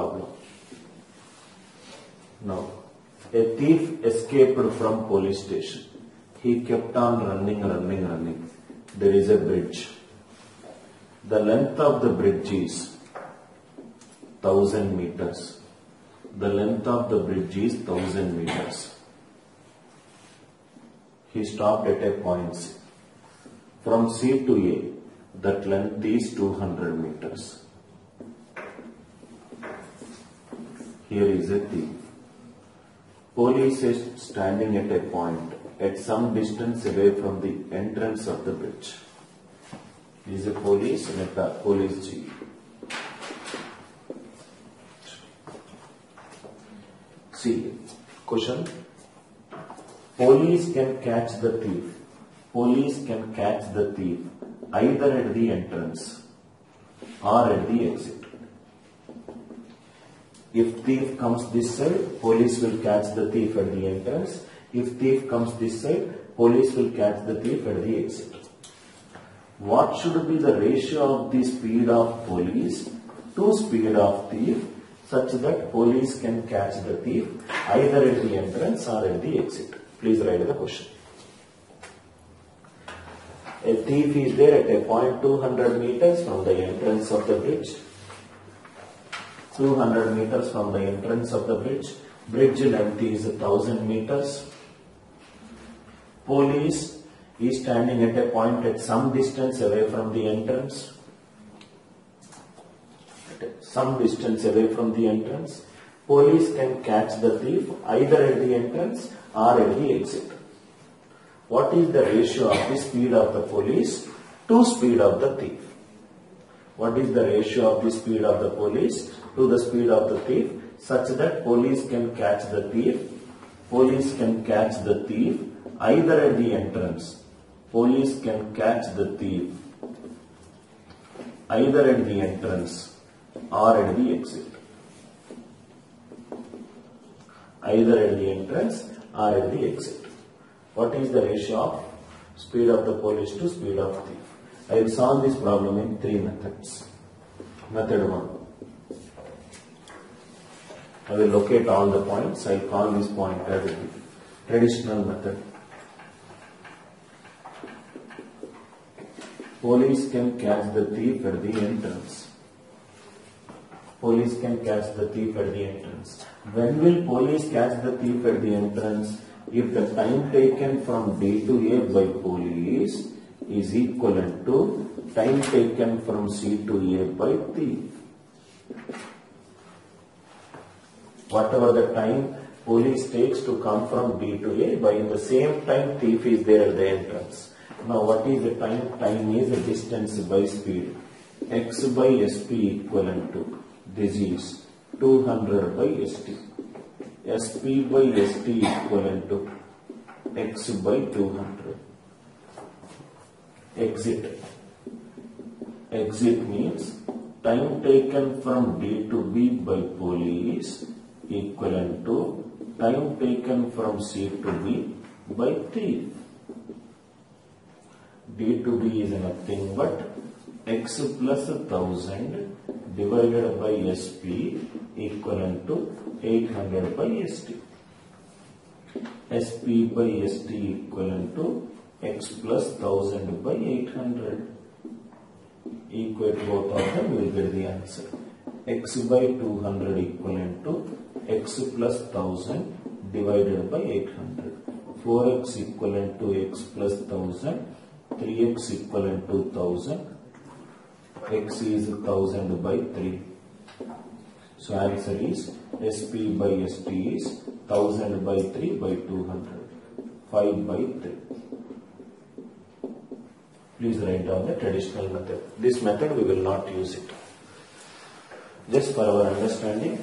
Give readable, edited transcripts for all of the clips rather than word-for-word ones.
problem. Now, a thief escaped from police station. He kept on running. There is a bridge. The length of the bridge is 1000 meters. The length of the bridge is 1000 meters. He stopped at a point C. From C to A, that length is 200 meters. Here is a thief. Police is standing at a point at some distance away from the entrance of the bridge. He is a police and a police chief. See, question. Police can catch the thief. Police can catch the thief either at the entrance or at the exit. If thief comes this side, police will catch the thief at the entrance. If thief comes this side, police will catch the thief at the exit. What should be the ratio of the speed of police to speed of thief such that police can catch the thief either at the entrance or at the exit? Please write the question. A thief is there at a point 200 meters from the entrance of the bridge. 200 meters from the entrance of the bridge. Bridge length is 1000 meters. Police is standing at a point at some distance away from the entrance. Some distance away from the entrance. Police can catch the thief either at the entrance or at the exit. What is the ratio of the speed of the police to speed of the thief? What is the ratio of the speed of the police to the speed of the thief such that police can catch the thief? Police can catch the thief either at the entrance. Police can catch the thief either at the entrance or at the exit. Either at the entrance or at the exit. What is the ratio of speed of the police to speed of thief? I will solve this problem in 3 methods. Method 1. I will locate all the points. I will call this point as a traditional method. Police can catch the thief at the entrance. Police can catch the thief at the entrance. When will police catch the thief at the entrance? If the time taken from D to A by police is equivalent to time taken from C to A by thief. Whatever the time police takes to come from D to A, by the same time thief is there at the entrance. Now what is the time? Time is the distance by speed. X by SP equivalent to, this is 200 by ST. SP by ST equivalent to X by 200. Exit. Exit means time taken from D to B by police equivalent to time taken from C to B by thief. D to B is nothing but X plus 1000 divided by SP equivalent to 800 by ST. SP by ST equivalent to X plus 1000 by 800. Equate both of them, you will get the answer. X by 200 equivalent to X plus 1000 divided by 800. 4X equivalent to X plus 1000. 3X equivalent to 1000. X is 1000 by 3. So answer is SP by ST is 1000 by 3 by 200. 5 by 3. Please write down the traditional method. This method we will not use it. Just for our understanding,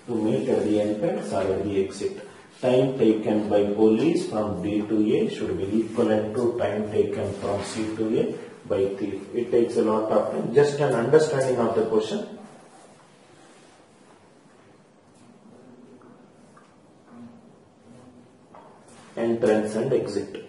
to meet at the entrance or at the exit. Time taken by police from D to A should be equivalent to time taken from C to A by thief. It takes a lot of time. Just an understanding of the question. Entrance and exit.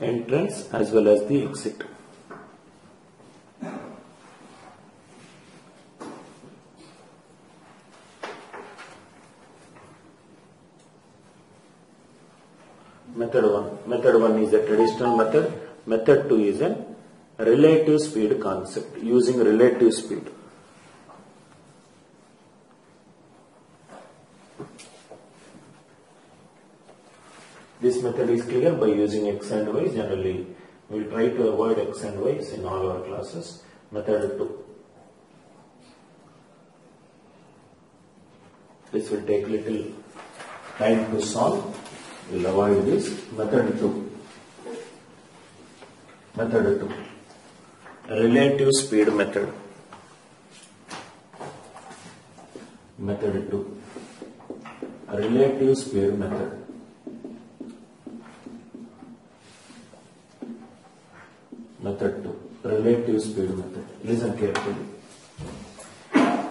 entrance as well as the exit. Method 1 is a traditional method. Method 2 is a relative speed concept, using relative speed. This method is clear by using x and y. Generally, we will try to avoid x and y in all our classes. Method 2. This will take little time to solve. We will avoid this. Method 2. Method 2. Relative speed method. Method 2. Relative speed method. Method 2. Relative speed method. Listen carefully.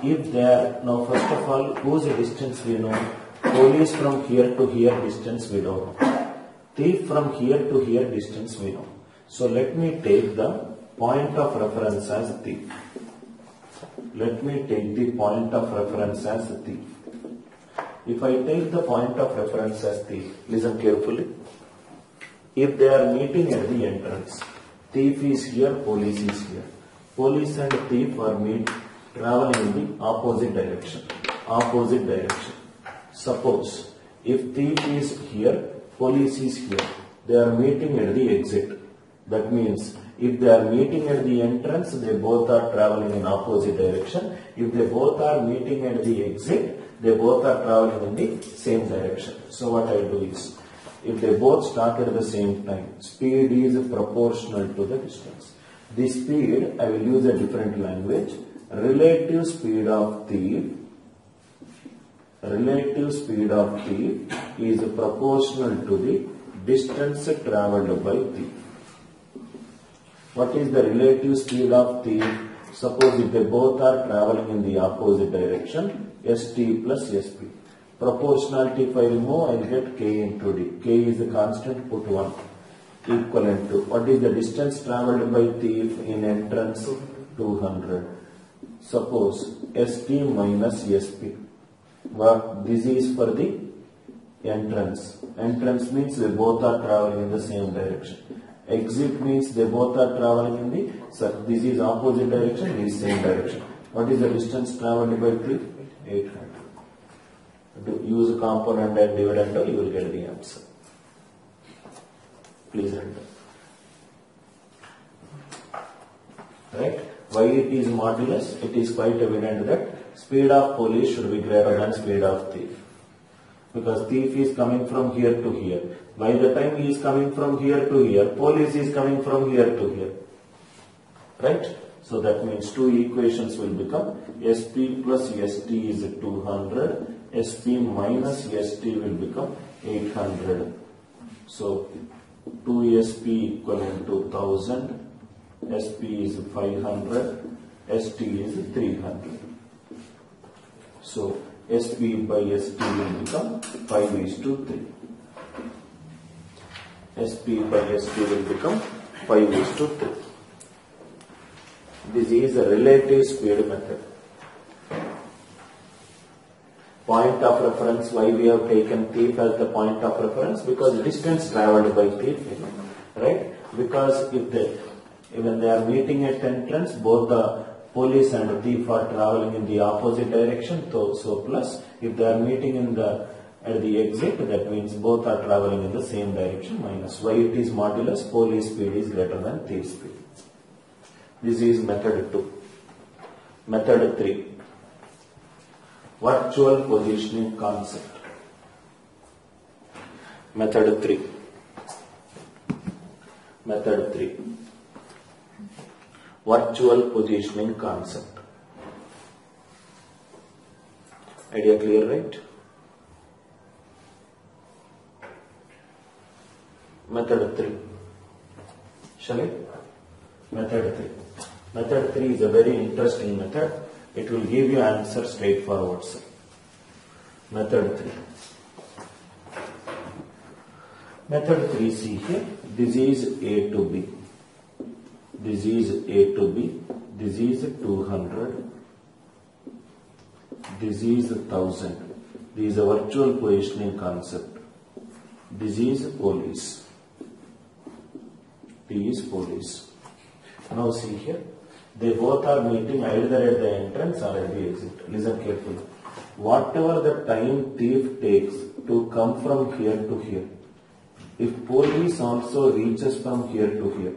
If there, now first of all, whose distance we know? Police from here to here distance we don't know. Thief from here to here distance we know. So let me take the point of reference as thief. Let me take the point of reference as thief. If I take the point of reference as thief, listen carefully. If they are meeting at the entrance, thief is here, police is here. Police and thief are traveling in the opposite direction. Opposite direction. Suppose if thief is here, police is here. They are meeting at the exit. That means if they are meeting at the entrance, they both are traveling in opposite direction. If they both are meeting at the exit, they both are traveling in the same direction. So what I do is, if they both start at the same time, speed is proportional to the distance. The speed, I will use a different language. Relative speed of thief is proportional to the distance traveled by thief. What is the relative speed of thief? Suppose if they both are traveling in the opposite direction, st plus sp. Proportionality, if I remove, I will get k into d. K is the constant, put 1. Equivalent to, what is the distance traveled by thief in entrance? 200. Suppose st minus sp. Well, this is for the entrance. Entrance means they both are traveling in the same direction. Exit means they both are traveling in the, so this is opposite direction, this is same direction. What is the distance traveled by thief? 800. To use a component and dividend, you will get the answer. Please enter. Right? Why it is modulus? It is quite evident that speed of police should be greater than speed of thief. Because thief is coming from here to here. By the time he is coming from here to here, police is coming from here to here. Right? So that means two equations will become sp plus st is 200, sp minus st will become 800. So 2sp equivalent to 1000, sp is 500, st is 300. So sp by st will become 5:3. sp by st will become 5:3. This is a relative speed method. Point of reference, why we have taken thief as the point of reference? Because distance traveled by thief, right? Because when they are meeting at entrance, both the police and the thief are traveling in the opposite direction. So plus, if they are meeting at the exit, that means both are traveling in the same direction. Minus, why it is modulus? Police speed is greater than thief speed. This is method 2. Method 3. Virtual positioning concept. Method 3. Method 3. Virtual positioning concept. Idea clear, right? Method 3. Shall I? Method 3. Method 3 is a very interesting method. It will give you answer straightforward, sir. Method 3. Method 3, see here. This is A to B. This is A to B. This is 200. This is 1000. This is a virtual positioning concept. This is police. T is police. Now see here. They both are meeting either at the entrance or at the exit. Listen carefully. Whatever the time thief takes to come from here to here, if police also reaches from here to here,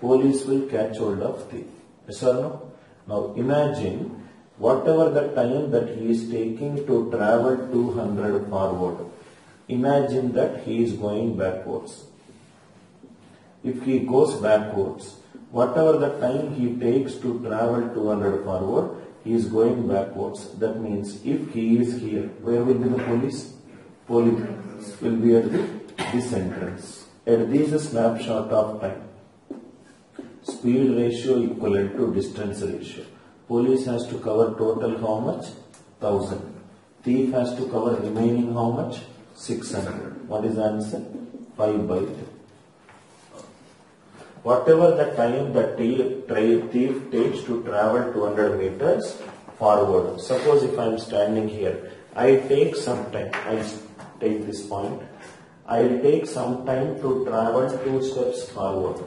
police will catch hold of thief. Yes or no? Now imagine whatever the time that he is taking to travel 200 forward. Imagine that he is going backwards. If he goes backwards, whatever the time he takes to travel 200 forward, he is going backwards. That means if he is here, where will be the police? Police will be at this entrance. At this snapshot of time, speed ratio equivalent to distance ratio. Police has to cover total how much? 1000. Thief has to cover remaining how much? 600. What is the answer? 5 by 3. Whatever the time that thief takes to travel 200 meters forward. Suppose if I am standing here, I take some time. I take this point. I will take some time to travel 2 steps forward.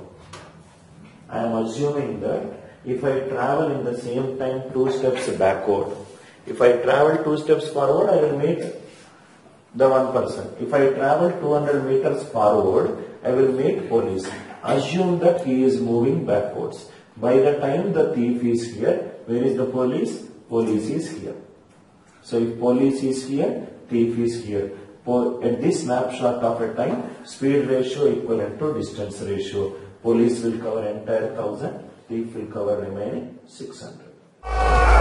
I am assuming that if I travel in the same time 2 steps backward, if I travel 2 steps forward, I will meet the one person. If I travel 200 meters forward, I will meet police. Assume that he is moving backwards. By the time the thief is here, where is the police? Police is here. So if police is here, thief is here. At this snapshot of a time, speed ratio equivalent to distance ratio. Police will cover entire 1000, thief will cover remaining 600.